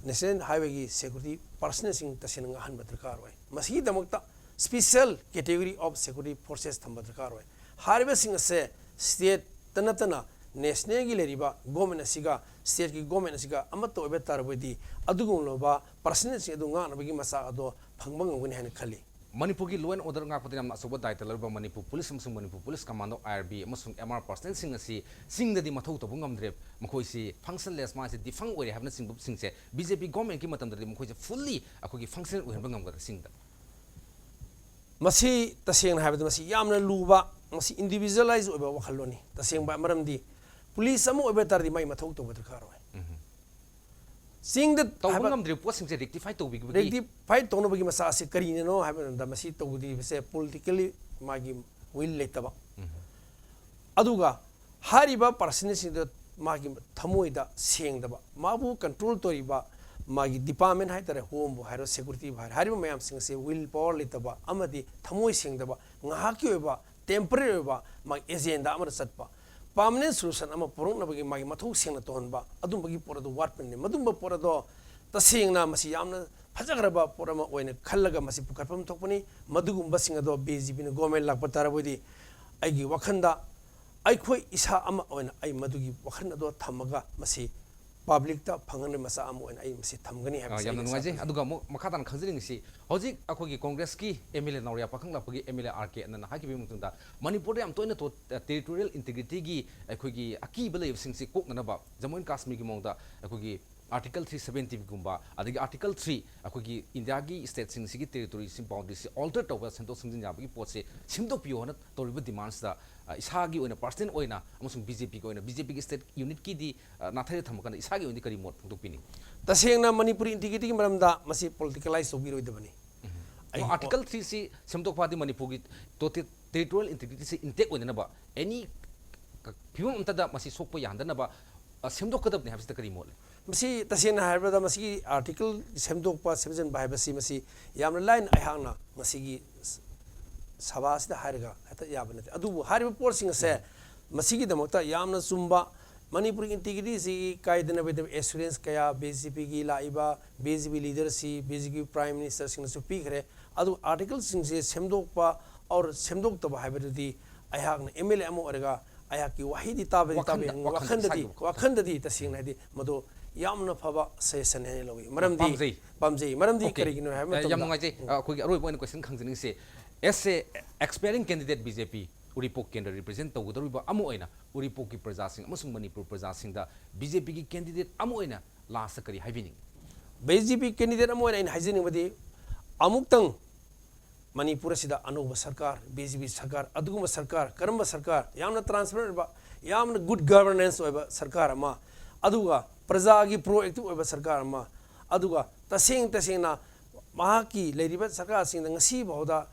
national highway gi security personnel sing tasen nga han badrkar oi masi damakta special category of security forces thambadrkar oi highway singse state tanatana national gi leriba government asiga state gi government asiga amato obe tarabodi adugum loba personnel si adunga nabagi masa ado phangbang ngani han khali manipur gi law and order nga patinam na soba daita larba manipur police amsung manipur police commando IRB amsung MR personnel sing asi singdadi mathau to bungam drep makhoi si functionless ma si difang ore habna sing singse BJP government ki matam dadi makhoi se fully akogi functional ohen bangam ga singda masi taseng na habda masi yamna luba masi individualize oba wakhaloni taseng ba maramdi police amu obe tardi mai mathau to badar karo sing the tawangam dri po sing se rectify to big rectify to no bagi masa ase karine no haben da masi to di se politically magi will letaba aduga hariba person sing the magi thamoida sengdaba mabu control toriba magi department hai tare home bo hairo security bhar hariba mayam sing se will power letaba amadi thamoi sengdaba ngahaki oba temporary oba mag agenda amar satpa permanent solution ama porong na bagi magi mathau sengna tonba adum bagi porado warpne madumba porado tasengna masi yamna phajagraba porama oina khallaga masi pukarpam thokpani madugumba singado BJP na government lakpa tarabodi aigi wakhanda aikhoi isa ama oina ai madugi wakhanda do thamaga masi public ta phangane masa ama oina ai masi thamgani ha yamna nuaje aduga makhadan khajring si hojik akogi congress ki MLA nauria pakhang lapagi MLA RK na hakibi mutunda manipur yam toina to territorial integrity gi akogi aki bele sing si kok na ba jammu and kashmir gi mongda akogi Article 370 gumba adagi Article 3 akogi India gi state sing sigi territory sim boundaries alter tawba sento singjin yabagi potse simdok piyo na toriba demands da isagi oina person oina amusung BJP ko oina BJP gi state unit ki di nathare thamkana isagi oini kari mot phungdok pini tasengna manipuri integrity gi maramda masi politicalize ogi roidabani Article 3 si simdok padi manipur gi territorial integrity si intact oina ba any pimam amtada masi sokpa yandana ba simdok kadab ne habista kari mot masi tasena haibada masi article semdokpa semjen bahibasi masi yamna line ayhangna masi gi sabas da harga hata yabane adu hariba porting se masi gi damota yamna sumba manipur integrity si kaidana with assurance kaya BJP gi laiba BJP leader si BJP prime minister sing su pikre adu article sing se semdokpa or semdokta bahibadi ayhangna MLA amo orga ayaki wahidi tabe wakhandadi tasingna di mado yamna phaba session he logi maramdi kari gino ha yam ngai je ko gi aroi point question khangjing se as a expiring candidate BJP uripok kendra represent to gudaru ba amu oina uripok ki praja sing amasung manipur praja sing da BJP ki candidate amu oina last kari haibini BJP candidate amu oina in hajini badi amuktang manipur sida anuba sarkar BJP sarkar aduguma sarkar karamba sarkar yamna transparent ba yamna good governance oiba sarkar ama aduga praja gi proactive oiba sarkar ama aduga tasengna mahaki leiriba sarkar sing ngasi bauda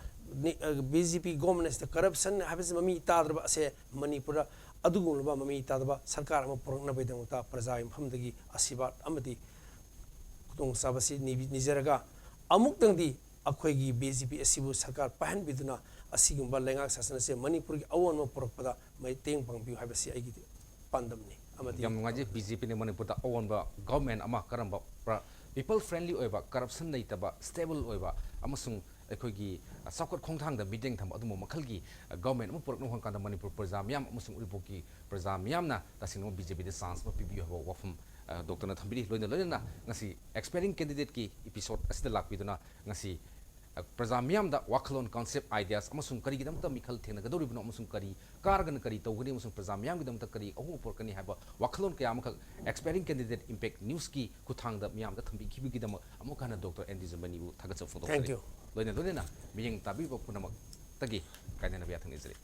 BJP governance the corruption habis mami tadra se manipura adugumba mami tadba sarkar ama porna bedamta praja imhamdagi asibat amati kutong sabasi nijaraga amuktangdi akhoi BJP asibu sarkar pahan biduna asigumba lengak sasana se manipur gi awon ma porokpada mai teng pangbi habasi aigi pandamni amati yam ngaje BJP ne manipur da awon ba government ama karamba people friendly oiba corruption nei taba stable oiba amasung akhoi sakot khongthang da meeting tham adumo makhalgi government mu porok no kan manipur praja myam amasung uripoki praja myamna tasino BJP de sans ma pibi ho wafum Dr. na thambiri loina ngasi expiring candidate ki episode asida lakpiduna ngasi praja myam da wakhlon concept ideas amasung kari gidam ta mikhal thena gadori bno amasung kari kargan kari tawgani amasung praja myam gidam ta kari ahu porkani haba wakhlon kaya amakal expiring candidate impact news ki kuthang da myam da thambi khibi gidam amukana Dr. Andy Zamani bu thagat chafung thank you loina miyeng tabi ba punamak tagi kainena biya thang izri